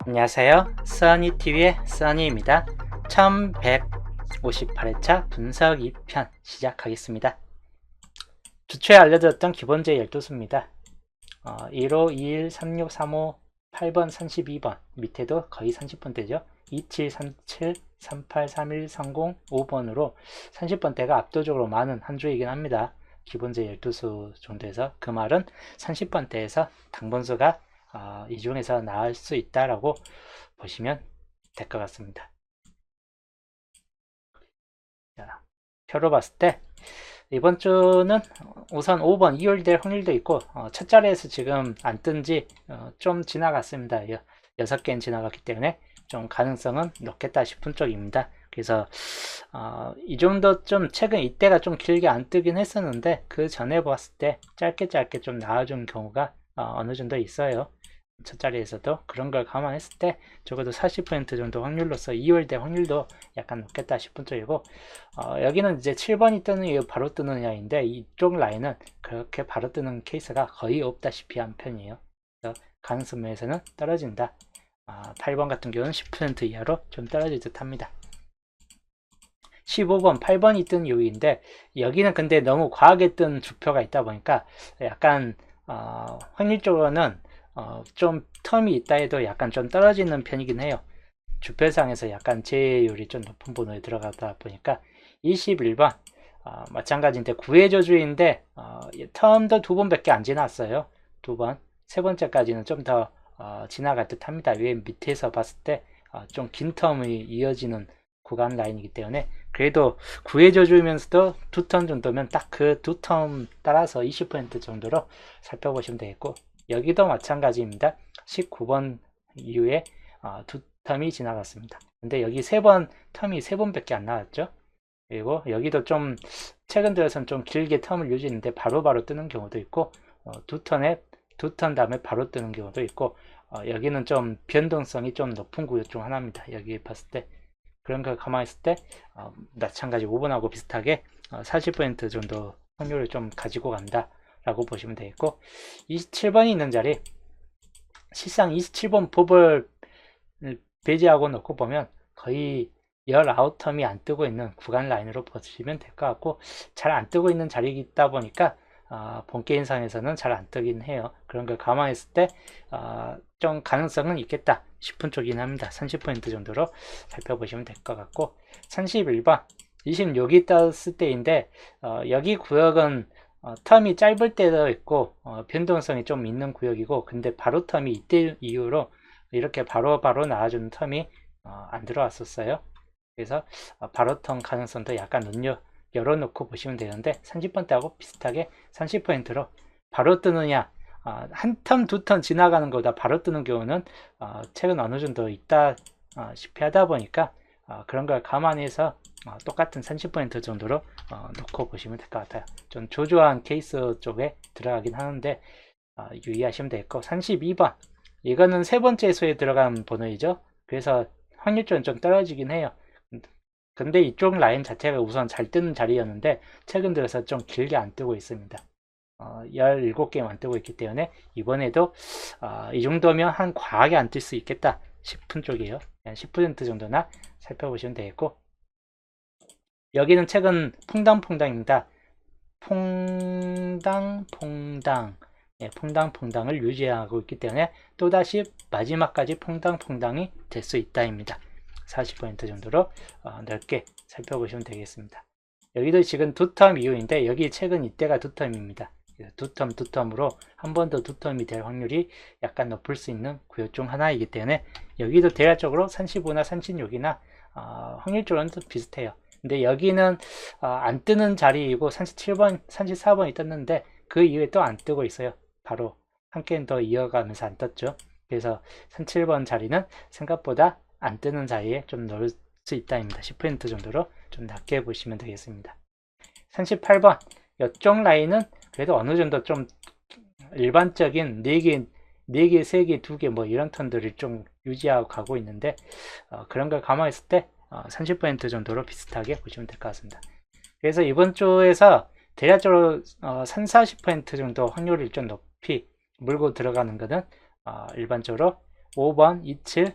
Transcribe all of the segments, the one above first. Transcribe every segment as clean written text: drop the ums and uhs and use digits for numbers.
안녕하세요. 써니TV의 써니입니다. 1158회차 분석 2편 시작하겠습니다. 주초에 알려드렸던 기본제 12수입니다. 15, 21, 36, 35, 8번, 32번 밑에도 거의 30번대죠. 27, 37, 38, 31, 30, 5번으로 30번대가 압도적으로 많은 한 주이긴 합니다. 기본제 12수 정도에서 그 말은 30번대에서 당번수가 이 중에서 나을 수 있다라고 보시면 될 것 같습니다. 자, 표로 봤을 때 이번 주는 우선 5번 이율될 확률도 있고 첫 자리에서 지금 안 뜬지 좀 지나갔습니다. 6개는 지나갔기 때문에 좀 가능성은 높겠다 싶은 쪽입니다. 그래서 이 정도 좀 최근 이때가 좀 길게 안 뜨긴 했었는데 그 전에 봤을 때 짧게 좀 나와준 경우가 어느 정도 있어요. 첫 자리에서도 그런 걸 감안했을 때 적어도 40% 정도 확률로서 2월대 확률도 약간 높겠다 싶은 쪽이고 여기는 이제 7번이 뜨느냐 바로 뜨느냐인데 이쪽 라인은 그렇게 바로 뜨는 케이스가 거의 없다시피 한 편이에요. 그래서 가능성 면에서는 떨어진다. 8번 같은 경우는 10% 이하로 좀 떨어질 듯 합니다. 15번, 8번이 뜬 이유인데 여기는 근데 너무 과하게 뜬 주표가 있다 보니까 약간 확률적으로는 좀 텀이 있다 해도 약간 좀 떨어지는 편이긴 해요. 주표상에서 약간 제외율이 좀 높은 번호에 들어가다 보니까 21번 마찬가지인데 구해저주인데 텀도 두 번밖에 안 지났어요. 두 번. 세 번째까지는 좀 더 지나갈 듯 합니다. 위에 밑에서 봤을 때 좀 긴 텀이 이어지는 구간 라인이기 때문에 그래도 구해저주면서도 두 텀 정도면 딱 그 두 텀 따라서 20% 정도로 살펴보시면 되겠고 여기도 마찬가지입니다. 19번 이후에 두 텀이 지나갔습니다. 근데 여기 세 번 텀이 세 번밖에 안 나왔죠. 그리고 여기도 좀 최근 들어서는 좀 길게 텀을 유지했는데 바로바로 뜨는 경우도 있고 두 턴 다음에 바로 뜨는 경우도 있고 여기는 좀 변동성이 좀 높은 구역 중 하나입니다. 여기 봤을 때 그런 걸 감안했을 때 마찬가지 5번하고 비슷하게 40% 정도 확률을 좀 가지고 간다 라고 보시면 되겠고 27번이 있는 자리 실상 27번 법을 배제하고 놓고 보면 거의 19텀이 안 뜨고 있는 구간 라인으로 보시면 될 것 같고 잘 안 뜨고 있는 자리이다 보니까 본게임상에서는 잘 안 뜨긴 해요. 그런 걸 감안했을 때 좀 가능성은 있겠다 싶은 쪽이긴 합니다. 30% 정도로 살펴보시면 될 것 같고 31번 26이 떴을 때인데 여기 구역은 텀이 짧을 때도 있고 변동성이 좀 있는 구역이고 근데 바로 텀이 이때 이후로 이렇게 바로 나와주는 텀이 안 들어왔었어요. 그래서 바로 텀 가능성도 약간 열어놓고 보시면 되는데 30번대하고 비슷하게 30%로 바로 뜨느냐 한 텀, 두 텀 지나가는 거보다 바로 뜨는 경우는 최근 어느 정도 있다 싶이 하다 보니까 그런 걸 감안해서 똑같은 30% 정도로 놓고 보시면 될 것 같아요. 좀 조조한 케이스 쪽에 들어가긴 하는데 유의하시면 되겠고 32번 이거는 세 번째 수에 들어간 번호이죠. 그래서 확률적으로 좀 떨어지긴 해요. 근데 이쪽 라인 자체가 우선 잘 뜨는 자리였는데 최근 들어서 좀 길게 안 뜨고 있습니다. 17개만 뜨고 있기 때문에 이번에도 이 정도면 한 과하게 안 뜰 수 있겠다 싶은 쪽이에요. 한 10% 정도나 살펴보시면 되겠고 여기는 최근 퐁당퐁당입니다. 퐁당퐁당 예, 퐁당퐁당을 유지하고 있기 때문에 또다시 마지막까지 퐁당퐁당이 될 수 있다입니다. 40% 정도로 넓게 살펴보시면 되겠습니다. 여기도 지금 두 텀 이후인데 여기 최근 이때가 두 텀입니다. 두 텀으로 한 번 더 두 텀이 될 확률이 약간 높을 수 있는 구역 중 하나이기 때문에 여기도 대략적으로 35나 36이나 확률적으로는 좀 비슷해요. 근데 여기는 안 뜨는 자리이고 37번, 34번이 떴는데 그 이후에 또 안 뜨고 있어요. 바로 한 게임 더 이어가면서 안 떴죠. 그래서 37번 자리는 생각보다 안 뜨는 자리에 좀 넣을 수 있다입니다. 10% 정도로 좀 낮게 보시면 되겠습니다. 38번 이쪽 라인은 그래도 어느 정도 좀 일반적인 4개, 4개, 3개, 2개 뭐 이런 턴들을 좀 유지하고 가고 있는데 그런 걸 감안했을 때 30% 정도로 비슷하게 보시면 될 것 같습니다. 그래서 이번 주에서 대략적으로 30, 40% 정도 확률을 좀 높이 물고 들어가는 것은 일반적으로 5번 27,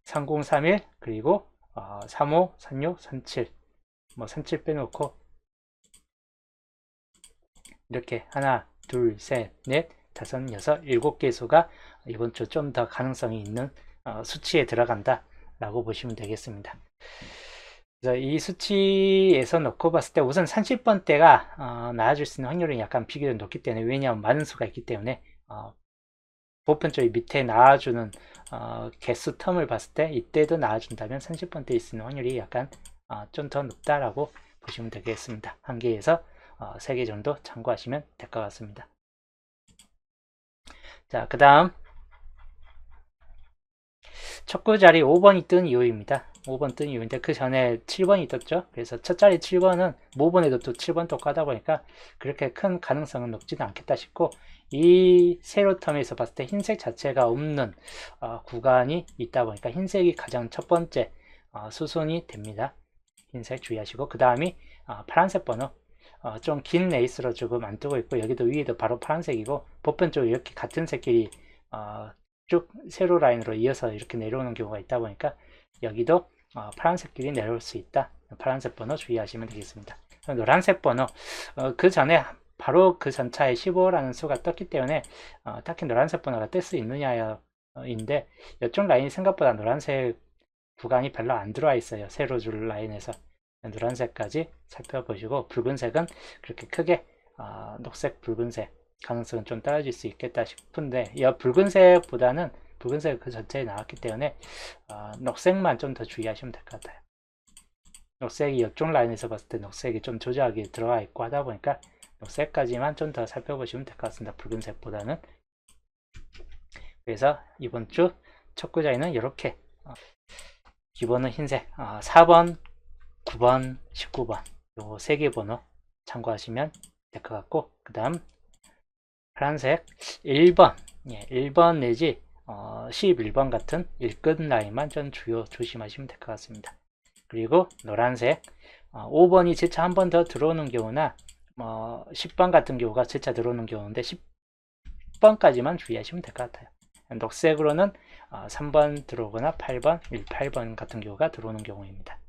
3031, 그리고 35, 36, 37, 뭐 37 빼놓고 이렇게 하나, 둘, 셋, 넷, 다섯, 여섯, 일곱 개수가 이번 주 좀 더 가능성이 있는 수치에 들어간다 라고 보시면 되겠습니다. 그래서 이 수치에서 놓고 봤을 때 우선 30번대가 나와줄 수 있는 확률이 약간 비교적 높기 때문에, 왜냐하면 많은 수가 있기 때문에 보편적인 밑에 나와주는 개수 텀을 봤을 때 이때도 나와준다면 30번대에 있는 확률이 약간 좀 더 높다라고 보시면 되겠습니다. 한 개에서 3개 정도 참고하시면 될 것 같습니다. 자, 그 다음 첫구 자리 5번이 뜬 이유입니다. 5번 뜬 이유인데 그 전에 7번이 떴죠. 그래서 첫 자리 7번은 모번에도 또 7번 또 까다 보니까 그렇게 큰 가능성은 높지는 않겠다 싶고, 이 세로 텀에서 봤을 때 흰색 자체가 없는 구간이 있다 보니까 흰색이 가장 첫 번째 수순이 됩니다. 흰색 주의하시고, 그 다음이 파란색 번호, 좀 긴 레이스로 조금 안 뜨고 있고, 여기도 위에도 바로 파란색이고, 보편적으로 이렇게 같은 색끼리 쭉 세로 라인으로 이어서 이렇게 내려오는 경우가 있다 보니까 여기도 파란색끼리 내려올 수 있다. 파란색 번호 주의하시면 되겠습니다. 노란색 번호, 그 전에 바로 그 전차에 15라는 수가 떴기 때문에 딱히 노란색 번호가 뜰 수 있느냐인데, 이쪽 라인이 생각보다 노란색 구간이 별로 안 들어와 있어요. 세로 줄 라인에서. 노란색까지 살펴보시고, 붉은색은 그렇게 크게 녹색, 붉은색 가능성은 좀 떨어질 수 있겠다 싶은데, 이 붉은색보다는 붉은색 그 전체에 나왔기 때문에 녹색만 좀 더 주의하시면 될 것 같아요. 녹색이 이쪽 라인에서 봤을 때 녹색이 좀 조작이 들어가 있고 하다 보니까 녹색까지만 좀 더 살펴보시면 될 것 같습니다. 붉은색보다는. 그래서 이번 주 첫 구자에는 이렇게 기본은 흰색 4번, 9번, 19번 요 3개 번호 참고하시면 될 것 같고, 그 다음 파란색 1번, 1번 내지 11번 같은 일끝 라인만 좀 조심하시면 될 것 같습니다. 그리고 노란색 5번이 재차 한 번 더 들어오는 경우나 10번 같은 경우가 재차 들어오는 경우인데 10번까지만 주의하시면 될 것 같아요. 녹색으로는 3번 들어오거나 8번, 18번 같은 경우가 들어오는 경우입니다.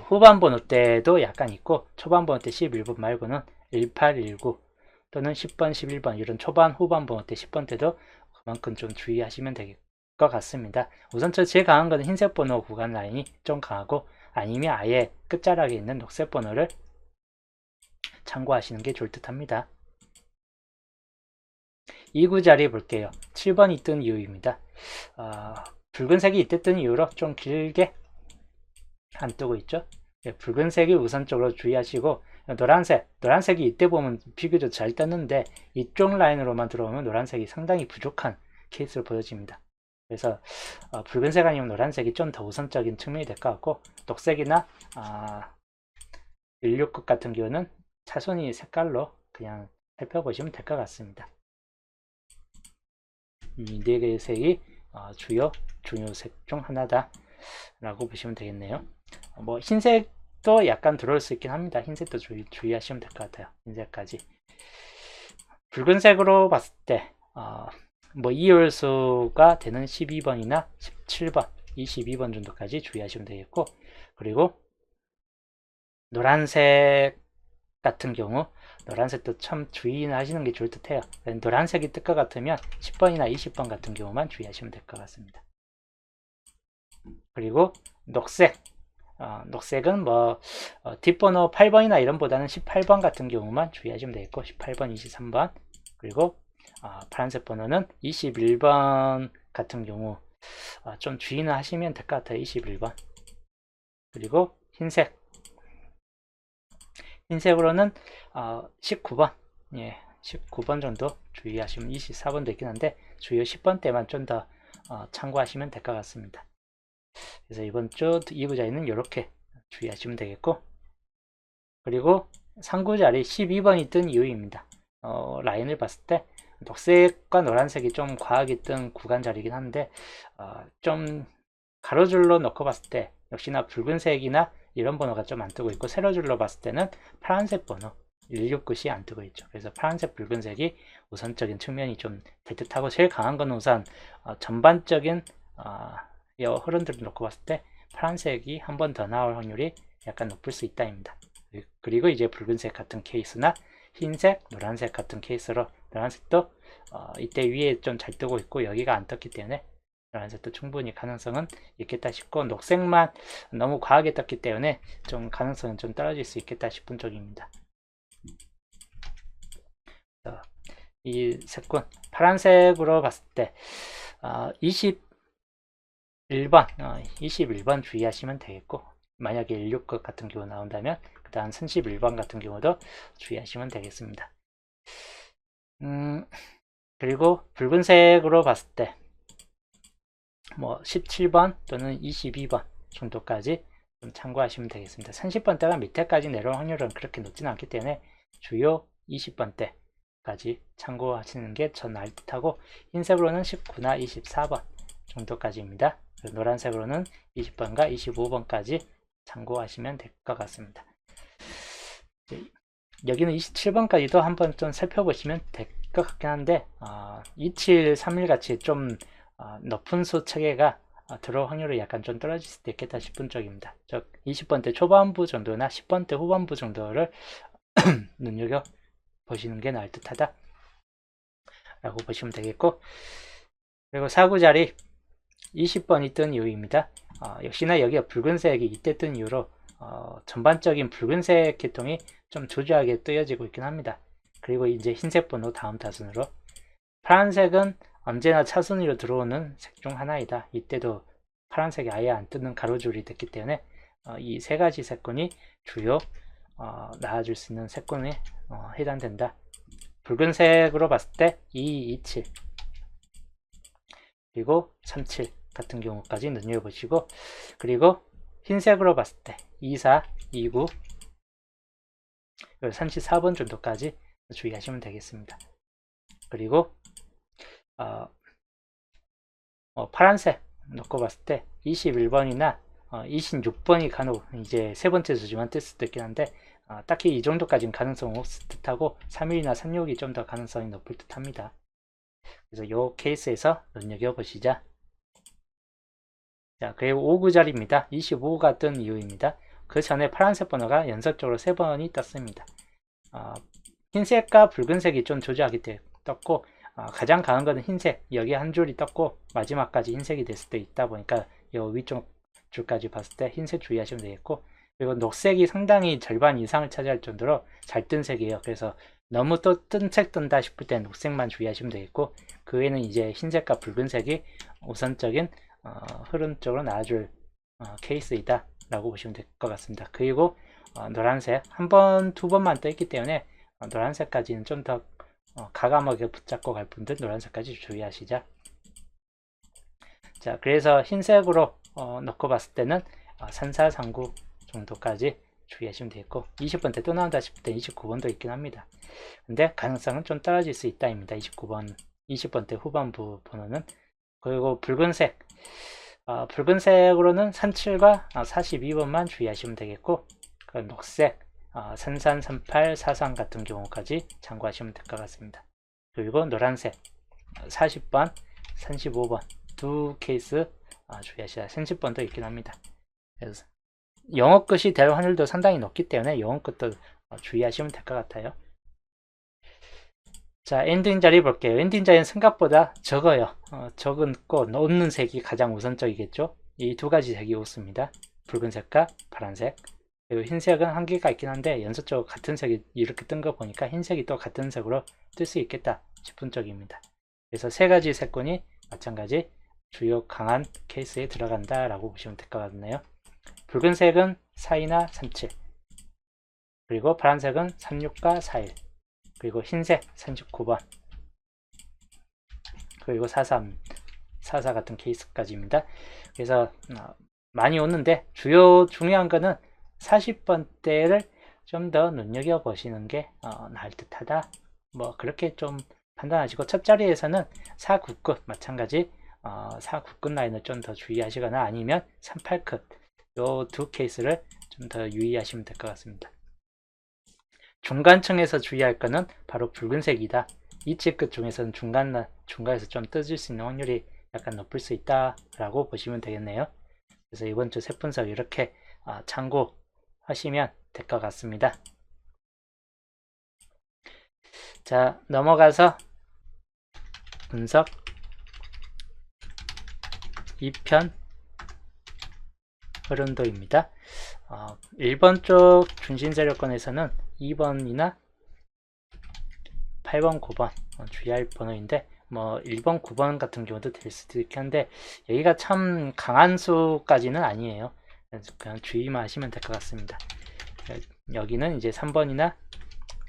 후반 번호 때도 약간 있고, 초반 번호 때 11번 말고는 18, 19 또는 10번, 11번 이런 초반, 후반 번호 때 10번 때도 그만큼 좀 주의하시면 될 것 같습니다. 우선 제일 강한 거는 흰색 번호 구간 라인이 좀 강하고, 아니면 아예 끝자락에 있는 녹색 번호를 참고하시는 게 좋을 듯 합니다. 2구 자리 볼게요. 7번이 뜬 이유입니다. 붉은색이 이때 뜬 이유로 좀 길게 안 뜨고 있죠. 붉은색이 우선적으로 주의하시고, 노란색이 이때 보면 비교적 잘 떴는데 이쪽 라인으로만 들어오면 노란색이 상당히 부족한 케이스로 보여집니다. 그래서 붉은색 아니면 노란색이 좀 더 우선적인 측면이 될 것 같고, 녹색이나 169 같은 경우는 차순위 색깔로 그냥 살펴보시면 될 것 같습니다. 이 4개의 색이 주요 중요색 중 하나다 라고 보시면 되겠네요. 뭐 흰색도 약간 들어올 수 있긴 합니다. 흰색도 주의하시면 될 것 같아요. 흰색까지. 붉은색으로 봤을 때 뭐 이율수가 되는 12번이나 17번, 22번 정도까지 주의하시면 되겠고, 그리고 노란색 같은 경우, 노란색도 참 주의는 하시는 게 좋을 듯 해요. 노란색이 뜰 것 같으면 10번이나 20번 같은 경우만 주의하시면 될 것 같습니다. 그리고 녹색, 녹색은 뭐 뒷번호 8번이나 이런 보다는 18번 같은 경우만 주의하시면 되겠고, 18번, 23번, 그리고 파란색 번호는 21번 같은 경우 좀 주의는 하시면 될 것 같아요. 21번. 그리고 흰색으로는 19번, 19번 정도 주의하시면, 24번도 있긴 한데 주요 10번 때만 좀 더 참고하시면 될 것 같습니다. 그래서 이번 주 2구자리는 이렇게 주의하시면 되겠고, 그리고 3구자리 12번이 뜬 이유입니다. 라인을 봤을 때 녹색과 노란색이 좀 과하게 뜬 구간 자리이긴 한데, 좀 가로줄로 놓고 봤을 때 역시나 붉은색이나 이런 번호가 좀 안 뜨고 있고, 세로줄로 봤을 때는 파란색 번호, 16끝이 안 뜨고 있죠. 그래서 파란색, 붉은색이 우선적인 측면이 좀 될 듯하고, 제일 강한 건 우선 전반적인 흐름들을 놓고 봤을 때 파란색이 한 번 더 나올 확률이 약간 높을 수 있다입니다. 그리고 이제 붉은색 같은 케이스나 흰색, 노란색 같은 케이스로, 노란색도 이때 위에 좀 잘 뜨고 있고 여기가 안 떴기 때문에 노란색도 충분히 가능성은 있겠다 싶고, 녹색만 너무 과하게 떴기 때문에 좀 가능성은 좀 떨어질 수 있겠다 싶은 쪽입니다. 이 색군 파란색으로 봤을 때 21번 주의하시면 되겠고, 만약에 16것 같은 경우 나온다면 그 다음 31번 같은 경우도 주의하시면 되겠습니다. 그리고 붉은색으로 봤을 때 뭐 17번 또는 22번 정도까지 좀 참고하시면 되겠습니다. 30번대가 밑에까지 내려올 확률은 그렇게 높지는 않기 때문에 주요 20번대까지 참고하시는 게 전 나을 듯하고, 흰색으로는 19나 24번 정도까지입니다. 노란색으로는 20번과 25번까지 참고하시면 될 것 같습니다. 여기는 27번까지도 한번 좀 살펴보시면 될 것 같긴 한데 27, 31 같이 좀 높은 수 체계가 들어올 확률이 약간 좀 떨어질 수도 있겠다 싶은 쪽입니다. 즉 20번대 초반부 정도나 10번대 후반부 정도를 눈여겨 보시는 게 나을 듯하다 라고 보시면 되겠고, 그리고 사구자리 20번이 뜬 이유입니다. 역시나 여기가 붉은색이 이때 뜬 이유로 전반적인 붉은색 계통이 좀 조조하게 뜨여지고 있긴 합니다. 그리고 이제 흰색 번호 다음 타순으로, 파란색은 언제나 차순위로 들어오는 색 중 하나이다. 이때도 파란색이 아예 안 뜨는 가로줄이 됐기 때문에 이 세 가지 색군이 주요 나와줄 수 있는 색군에 해당된다. 붉은색으로 봤을 때 2, 27 그리고 37 같은 경우까지 눈여겨보시고, 그리고 흰색으로 봤을 때 24, 29 그리고 34번 정도까지 주의하시면 되겠습니다. 그리고 파란색 놓고 봤을 때 21번이나 26번이 간혹 이제 세 번째 수지만 뜰 수도 있긴 한데 딱히 이 정도까지는 가능성은 없을 듯하고 31이나 36이 좀 더 가능성이 높을 듯합니다. 그래서 이 케이스에서 눈여겨보시자. 자, 그리고 5구절입니다. 25가 뜬 이유입니다. 그 전에 파란색 번호가 연속적으로 3번이 떴습니다. 흰색과 붉은색이 좀 조조하게 떴고, 가장 강한 것은 흰색, 여기 한 줄이 떴고 마지막까지 흰색이 됐을 때 있다 보니까 이 위쪽 줄까지 봤을 때 흰색 주의하시면 되겠고, 그리고 녹색이 상당히 절반 이상을 차지할 정도로 잘 뜬 색이에요. 그래서 너무 또 뜬 색 뜬다 싶을 때 녹색만 주의하시면 되겠고, 그 외에는 이제 흰색과 붉은색이 우선적인 흐름 쪽으로 나와줄 케이스이다 라고 보시면 될 것 같습니다. 그리고 노란색 한 번, 두 번만 떠 있기 때문에 노란색까지는 좀 더 가감하게 붙잡고 갈 분들 노란색까지 주의하시자. 자, 그래서 흰색으로 놓고 봤을 때는 3439 정도까지 주의하시면 되겠고, 20번대 또 나온다 싶을 때 29번도 있긴 합니다. 근데 가능성은 좀 떨어질 수 있다입니다. 29번, 20번대 후반부 번호는. 그리고 붉은색, 붉은색으로는 37과 42번만 주의하시면 되겠고, 그 녹색, 33, 38, 43 같은 경우까지 참고하시면 될 것 같습니다. 그리고 노란색 40번, 35번 두 케이스 주의하시라. 30번도 있긴 합니다. 그래서 영어 끝이 될 확률도 상당히 높기 때문에 영어 끝도 주의하시면 될 것 같아요. 자, 엔딩 자리 볼게요. 엔딩 자리는 생각보다 적어요. 적은고 없는 색이 가장 우선적이겠죠. 이 두 가지 색이 없습니다. 붉은색과 파란색. 그리고 흰색은 한계가 있긴 한데 연속적으로 같은 색이 이렇게 뜬 거 보니까 흰색이 또 같은 색으로 뜰 수 있겠다 싶은 쪽입니다. 그래서 세 가지 색군이 마찬가지 주요 강한 케이스에 들어간다 라고 보시면 될 것 같네요. 붉은색은 42나 37, 그리고 파란색은 36과 41, 그리고 흰색 39번, 그리고 43, 44 같은 케이스까지입니다. 그래서 많이 오는데 중요한 거는 40번대를 좀 더 눈여겨보시는 게 나을 듯하다. 뭐 그렇게 좀 판단하시고, 첫 자리에서는 4, 9끝 마찬가지 4, 9끝 라인을 좀 더 주의하시거나 아니면 3, 8끝 요 두 케이스를 좀 더 유의하시면 될 것 같습니다. 중간층에서 주의할 거는 바로 붉은색이다. 이치 끝 중에서는 중간에서 좀 떠질 수 있는 확률이 약간 높을 수 있다라고 보시면 되겠네요. 그래서 이번 주 색 분석 이렇게 참고하시면 될 것 같습니다. 자, 넘어가서 분석 2편 흐름도입니다. 1번 쪽 중심세력권에서는 2번이나 8번, 9번 주의할 번호인데 뭐 1번, 9번 같은 경우도 될 수도 있겠는데 여기가 참 강한 수까지는 아니에요. 그냥 주의만 하시면 될 것 같습니다. 여기는 이제 3번이나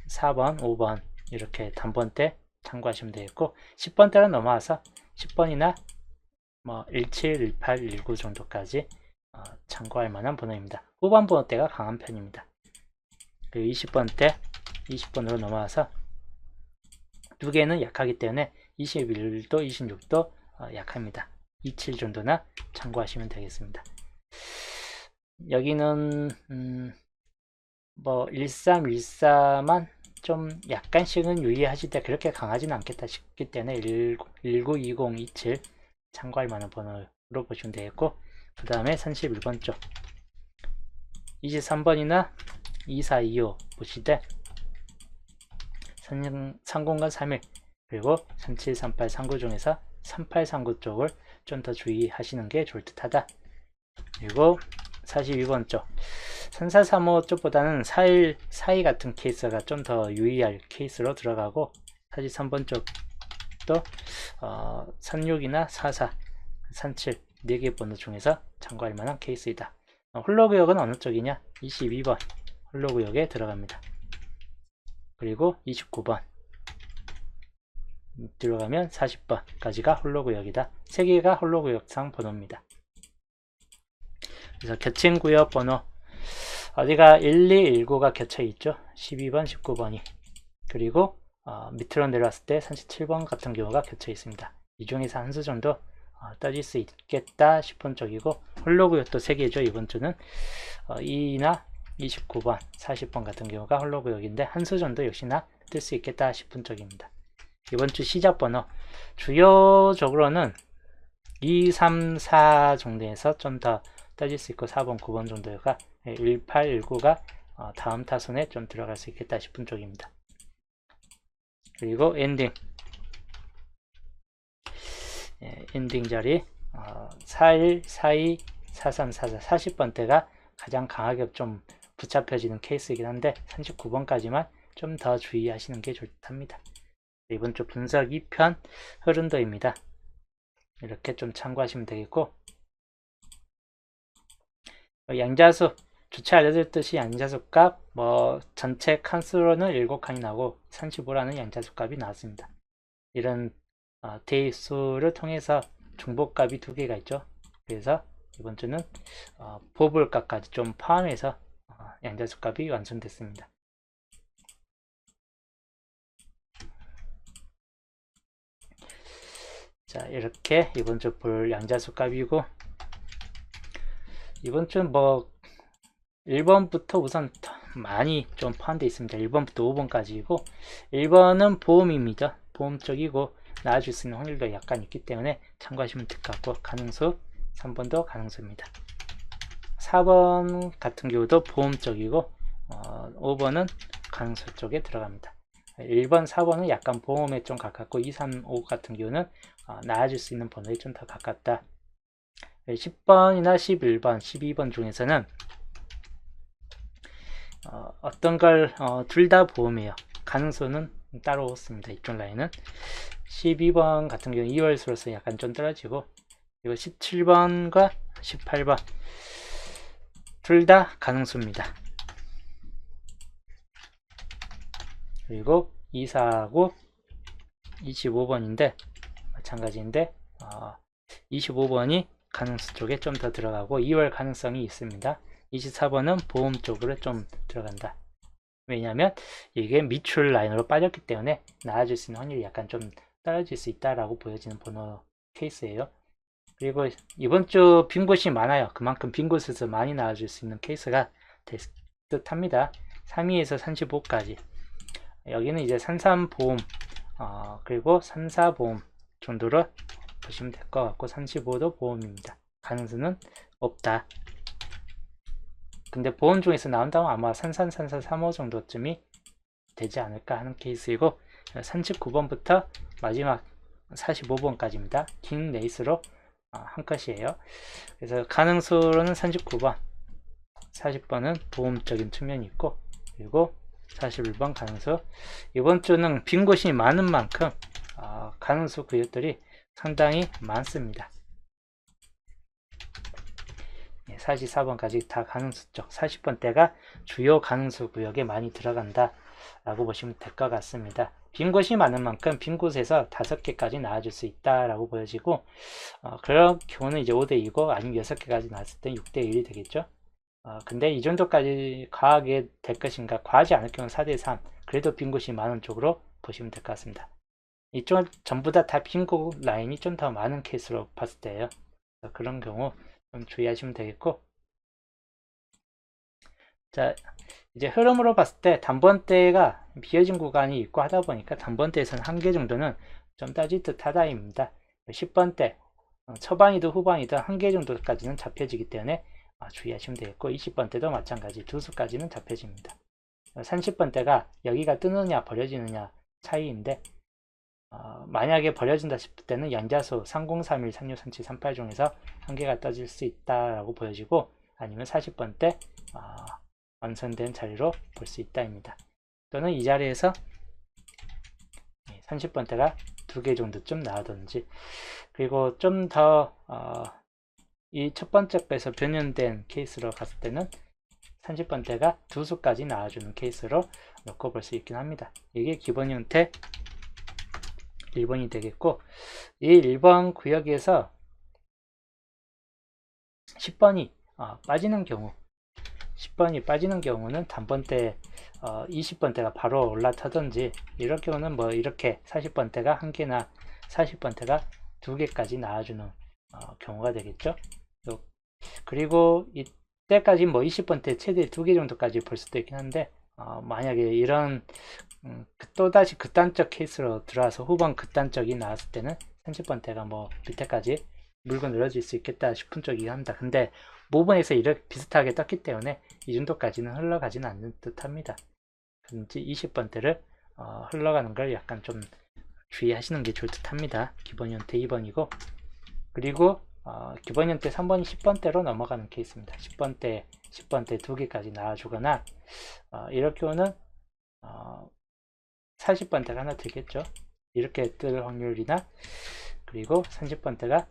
4번, 5번 이렇게 단번대 참고하시면 되겠고 10번대로 넘어와서 10번이나 뭐 17, 18, 19 정도까지 참고할 만한 번호입니다. 후반 번호대가 강한 편입니다. 그리고 20번대, 20번으로 넘어와서 두 개는 약하기 때문에 21도, 26도 약합니다. 27 정도나 참고하시면 되겠습니다. 여기는 뭐 13, 14만 좀 약간씩은 유의하시되 그렇게 강하지는 않겠다 싶기 때문에 19, 20, 27 참고할 만한 번호로 보시면 되겠고 그 다음에 31번 쪽 23번이나 24, 25 보시되 30과 31 그리고 37, 38, 39 중에서 38, 39 쪽을 좀 더 주의하시는 게 좋을 듯 하다. 그리고 42번 쪽 34, 35 쪽보다는 41, 42 같은 케이스가 좀 더 유의할 케이스로 들어가고 43번 쪽도 36이나 44, 37 4개 번호 중에서 참고할 만한 케이스이다. 홀로구역은 어느 쪽이냐? 22번 홀로구역에 들어갑니다. 그리고 29번 들어가면 40번까지가 홀로구역이다. 3개가 홀로구역상 번호입니다. 그래서 겹친구역 번호 어디가 1, 2, 19가 겹쳐있죠. 12번, 19번이 그리고 밑으로 내려왔을 때 37번 같은 경우가 겹쳐있습니다. 이 중에서 한 수 정도 떠질 수 있겠다 싶은 쪽이고 홀로구역도 3개죠. 이번 주는 2나 29번, 40번 같은 경우가 홀로구역인데 한 수 정도 역시나 뜰 수 있겠다 싶은 쪽입니다. 이번 주 시작 번호 주요적으로는 2, 3, 4 정도에서 좀 더 떠질 수 있고 4번, 9번 정도가 18, 19가 다음 타선에 좀 들어갈 수 있겠다 싶은 쪽입니다. 그리고 엔딩 엔딩 자리 41, 42, 43, 44, 40번대가 가장 강하게 좀 붙잡혀지는 케이스이긴 한데 39번까지만 좀 더 주의하시는 게 좋답니다. 이번 주 분석 2편 흐름도입니다. 이렇게 좀 참고하시면 되겠고 양자수 주체 알려드렸듯이 양자수 값 전체 칸수로는 7칸이 나오고 35라는 양자수 값이 나왔습니다. 이런 대입수를 통해서 중복값이 2개가 있죠. 그래서 이번 주는 보불값까지 좀 포함해서 양자수 값이 완성됐습니다. 자, 이렇게 이번 주 볼 양자수 값이고 이번 주는 1번부터 우선 많이 좀 포함되어 있습니다. 1번부터 5번까지이고 1번은 보험입니다. 보험 쪽이고 나아질 수 있는 확률도 약간 있기 때문에 참고하시면 될 것 같고 가능수 3번도 가능수입니다. 4번 같은 경우도 보험 쪽이고 5번은 가능수 쪽에 들어갑니다. 1번, 4번은 약간 보험에 좀 가깝고 2, 3, 5 같은 경우는 나아질 수 있는 번호에 좀 더 가깝다. 10번이나 11번, 12번 중에서는 어떤 걸 둘 다 보험이에요. 가능수는 따로 없습니다. 이쪽 라인은 12번 같은 경우 2월수로서 약간 좀 떨어지고 그리고 17번과 18번 둘 다 가능수입니다. 그리고 24하고 25번인데 마찬가지인데 25번이 가능수 쪽에 좀 더 들어가고 2월 가능성이 있습니다. 24번은 보험 쪽으로 좀 들어간다. 왜냐하면 이게 미출 라인으로 빠졌기 때문에 나아질 수 있는 확률이 약간 좀 떨어질 수 있다라고 보여지는 번호 케이스예요. 그리고 이번 주 빈 곳이 많아요. 그만큼 빈 곳에서 많이 나아질 수 있는 케이스가 될 듯 합니다. 32에서 35까지. 여기는 이제 산삼보험, 그리고 3사보험 정도로 보시면 될 것 같고, 35도 보험입니다. 가능성은 없다. 근데 보험 중에서 나온다면 아마 산산산사 3호 정도쯤이 되지 않을까 하는 케이스이고, 39번부터 마지막 45번까지입니다. 긴 레이스로 한 컷이에요. 그래서 가능수로는 39번, 40번은 보험적인 측면이 있고, 그리고 41번 가능수. 이번 주는 빈 곳이 많은 만큼 가능수 구역들이 상당히 많습니다. 44번까지 다 가능수 쪽, 40번대가 주요 가능수 구역에 많이 들어간다 라고 보시면 될 것 같습니다. 빈 곳이 많은 만큼 빈 곳에서 5개까지 나와줄 수 있다 라고 보여지고, 그런 경우는 이제 5대2고 아니면 6개까지 나왔을 때 6대1이 되겠죠. 근데 이 정도까지 과하게 될 것인가, 과하지 않을 경우는 4대3, 그래도 빈 곳이 많은 쪽으로 보시면 될 것 같습니다. 이쪽 전부 다 빈 곳 라인이 좀 더 많은 케이스로 봤을 때예요. 그런 경우 좀 주의하시면 되겠고, 자, 이제 흐름으로 봤을 때 단번대가 비어진 구간이 있고 하다 보니까 단번대에서는 한 개 정도는 좀 따질 듯 하다입니다. 10번대 초반이든 후반이든 한 개 정도까지는 잡혀지기 때문에 주의하시면 되겠고, 20번대도 마찬가지 두 수까지는 잡혀집니다. 30번대가 여기가 뜨느냐 버려지느냐 차이인데, 만약에 버려진다 싶을 때는 연자수 3031, 36, 37, 38 중에서 한 개가 떠질 수 있다라고 보여지고, 아니면 40번대 완성된 자리로 볼 수 있다입니다. 또는 이 자리에서 30번대가 2개 정도쯤 나오든지, 그리고 좀 더 이 첫 번째 거에서 변형된 케이스로 갔을 때는 30번대가 2수까지 나와주는 케이스로 놓고 볼 수 있긴 합니다. 이게 기본 형태 1번이 되겠고, 이 1번 구역에서 10번이 빠지는 경우, 10번이 빠지는 경우는 단번대 20번대가 바로 올라타든지, 이럴 경우는 뭐 이렇게 40번대가 1개나 40번대가 2개까지 나와주는 경우가 되겠죠. 그리고 이때까지 뭐 20번대 최대 2개 정도까지 볼 수도 있긴 한데, 만약에 이런 또다시 극단적 케이스로 들어와서 후반 극단적이 나왔을 때는 30번대가 뭐 밑에까지 물고 늘어질 수 있겠다 싶은 쪽이긴 합니다. 근데 모분에서 이렇게 비슷하게 떴기 때문에 이 정도까지는 흘러가지는 않는 듯 합니다. 그런지 20번대를 흘러가는 걸 약간 좀 주의하시는 게 좋을 듯 합니다. 기본 형태 2번이고, 그리고 기본 형태 3번이 10번대로 넘어가는 케이스입니다. 10번대 2개까지 나와주거나, 이럴 경우는 40번대가 하나 들겠죠. 이렇게 뜰 확률이나, 그리고 30번대가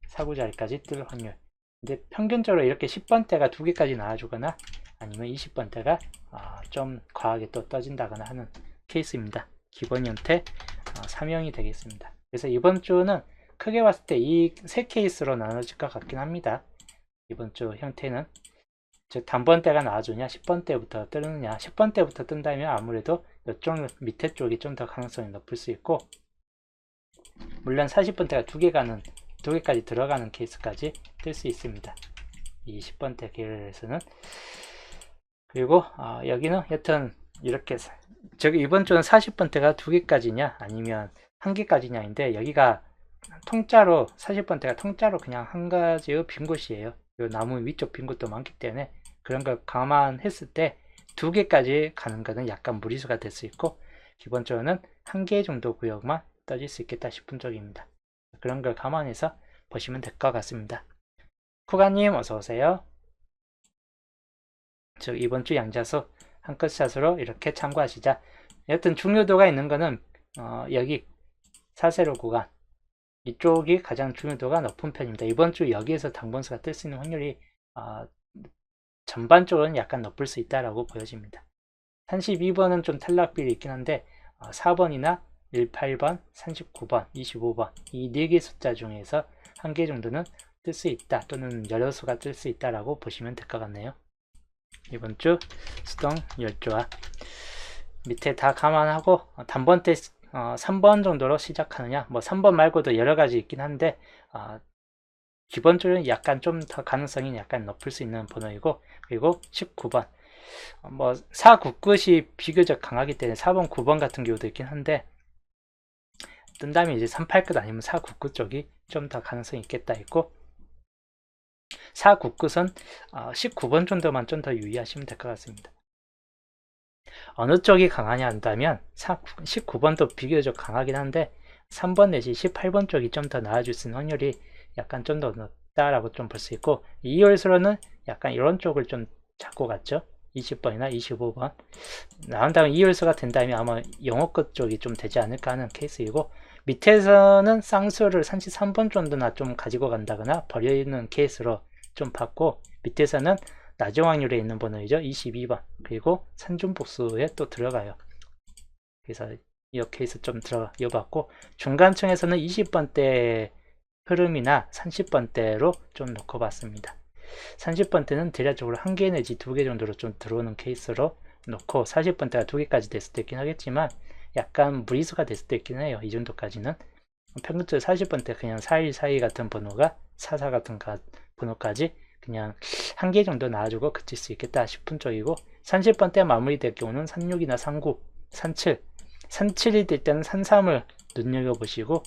사구자리까지 뜰 확률. 근데 평균적으로 이렇게 10번대가 2개까지 나와주거나, 아니면 20번대가 좀 과하게 또 떠진다거나 하는 케이스입니다. 기본 형태 3형이 되겠습니다. 그래서 이번 주는 크게 봤을 때 이 세 케이스로 나눠질 것 같긴 합니다. 이번 주 형태는, 즉 단번대가 나와주냐, 10번대부터 뜨느냐. 10번대부터 뜬다면 아무래도 이쪽 밑에 쪽이 좀 더 가능성이 높을 수 있고, 물론 40번대가 2개까지 들어가는 케이스까지 뜰 수 있습니다. 이 10번대 계열에서는. 그리고 여기는 여튼 이렇게, 저기 이번 주는 40번대가 2개까지냐 아니면 1개까지냐인데, 여기가 통짜로 40번대가 통짜로 그냥 한 가지의 빈 곳이에요. 요 나무 위쪽 빈 곳도 많기 때문에 그런 걸 감안했을 때 2개까지 가는 것은 약간 무리수가 될 수 있고, 기본적으로는 1개 정도 구역만 떠질 수 있겠다 싶은 쪽입니다. 그런 걸 감안해서 보시면 될 것 같습니다. 쿠가님 어서오세요. 즉 이번 주 양자수 한 컷샷으로 이렇게 참고하시자. 여튼 중요도가 있는 거는 여기 사세로 구간 이쪽이 가장 중요도가 높은 편입니다. 이번 주 여기에서 당번수가 뜰 수 있는 확률이 전반적으로는 약간 높을 수 있다라고 보여집니다. 32번은 좀 탈락비율이 있긴 한데 4번이나 18번, 39번, 25번 이 4개 숫자 중에서 한 개 정도는 뜰 수 있다, 또는 여러 수가 뜰 수 있다라고 보시면 될 것 같네요. 이번 주 수동 10조와 밑에 다 감안하고 단번대 3번 정도로 시작하느냐, 뭐 3번 말고도 여러 가지 있긴 한데 기본적으로 약간 좀 더 가능성이 약간 높을 수 있는 번호이고, 그리고 19번 뭐 4, 9 끝이 비교적 강하기 때문에 4번, 9번 같은 경우도 있긴 한데 뜬다면 이제 3, 8 끝 아니면 4, 9 끝 쪽이 좀 더 가능성이 있겠다 했고 4, 9 끝은 19번 정도만 좀 더 유의하시면 될 것 같습니다. 어느 쪽이 강하냐 한다면 19번도 비교적 강하긴 한데 3번 내지 18번 쪽이 좀 더 나아질 수 있는 확률이 약간 좀 더 높다라고 좀 볼 수 있고 2월수로는 약간 이런 쪽을 좀 잡고 갔죠. 20번이나 25번 나온다면 2월수가 된다면 아마 영어 끝 쪽이 좀 되지 않을까 하는 케이스이고 밑에서는 쌍수를 33번 정도나 좀 가지고 간다거나 버리는 케이스로 좀 봤고 밑에서는 낮은 확률에 있는 번호이죠. 22번 그리고 산중복수에 또 들어가요. 그래서 이 케이스 좀 들어봤고 중간층에서는 20번대 흐름이나 30번대로 좀 놓고 봤습니다. 30번대는 대략적으로 1개 내지 2개 정도로 좀 들어오는 케이스로 놓고 40번대가 2개까지 됐을 때 있긴 하겠지만 약간 무리수가 됐을 때 있긴 해요. 이 정도까지는 평균적으로 40번대 그냥 4142 같은 번호가 44 같은 번호까지 그냥 1개 정도 나와주고 그칠 수 있겠다 싶은 쪽이고 30번대 마무리될 경우는 36이나 39, 37 37이 될 때는 33을 눈여겨보시고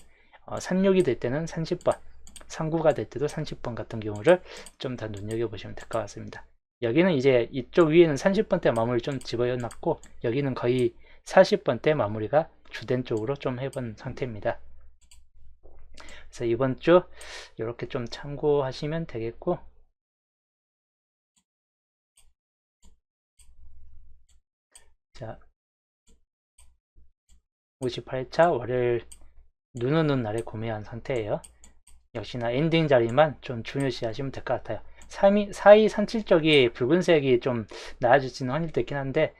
36이 될 때는 30번 39가 될 때도 30번 같은 경우를 좀 더 눈여겨보시면 될 것 같습니다. 여기는 이제 이쪽 위에는 30번대 마무리 좀 집어넣고 여기는 거의 40번대 마무리가 주된 쪽으로 좀 해본 상태입니다. 그래서 이번 주 이렇게 좀 참고하시면 되겠고 자 58차 월요일 눈 오는 날에 구매한 상태예요. 역시나 엔딩 자리만 좀 중요시 하시면 될 것 같아요. 4237 쪽이 붉은색이 좀 나아질 수 있는 확률도 있긴 한데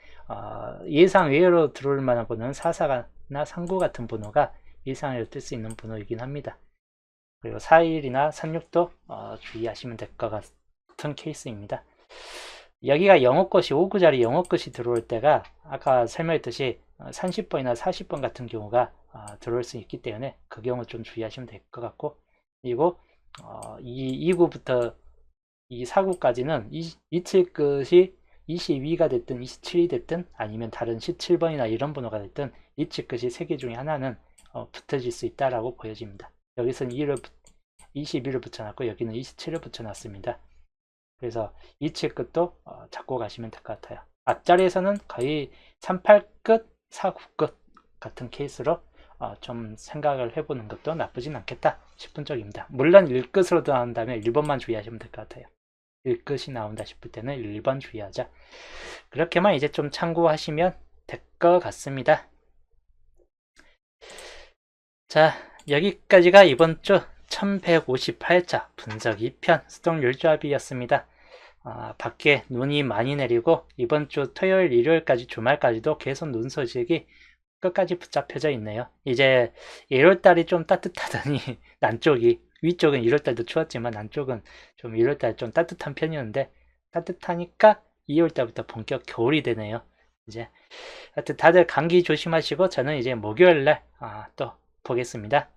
예상 외로 들어올 만한 번호는 44나 39 같은 번호가 예상외로 뜰 수 있는 번호이긴 합니다. 그리고 41이나 36도 주의하시면 될 것 같은 케이스입니다. 여기가 영어것이 5구자리 영어것이 들어올 때가 아까 설명했듯이 30번이나 40번 같은 경우가 들어올 수 있기 때문에 그 경우 좀 주의하시면 될 것 같고 그리고 이 2구부터 이 4구까지는 이틀 끝이 22가 됐든 27이 됐든 아니면 다른 17번이나 이런 번호가 됐든 이틀 끝이 3개 중에 하나는 붙어질 수 있다라고 보여집니다. 여기서는 21을 붙여놨고 여기는 27을 붙여놨습니다. 그래서 이칠 끝도 잡고 가시면 될 것 같아요. 앞자리에서는 거의 38 끝, 49 끝 같은 케이스로 좀 생각을 해보는 것도 나쁘진 않겠다 싶은 쪽입니다. 물론 1끝으로 나온다면 1번만 주의하시면 될 것 같아요. 1끝이 나온다 싶을 때는 1번 주의하자. 그렇게만 이제 좀 참고하시면 될 것 같습니다. 자, 여기까지가 이번 주 1158차 분석 2편 수동률조합이었습니다. 밖에 눈이 많이 내리고 이번 주 토요일, 일요일까지 주말까지도 계속 눈 소식이 끝까지 붙잡혀져 있네요. 이제 1월달이 좀 따뜻하더니 남쪽이 위쪽은 1월달도 추웠지만 남쪽은 좀 1월달 좀 따뜻한 편이었는데 따뜻하니까 2월달부터 본격 겨울이 되네요. 이제 하여튼 다들 감기 조심하시고 저는 이제 목요일날 또 보겠습니다.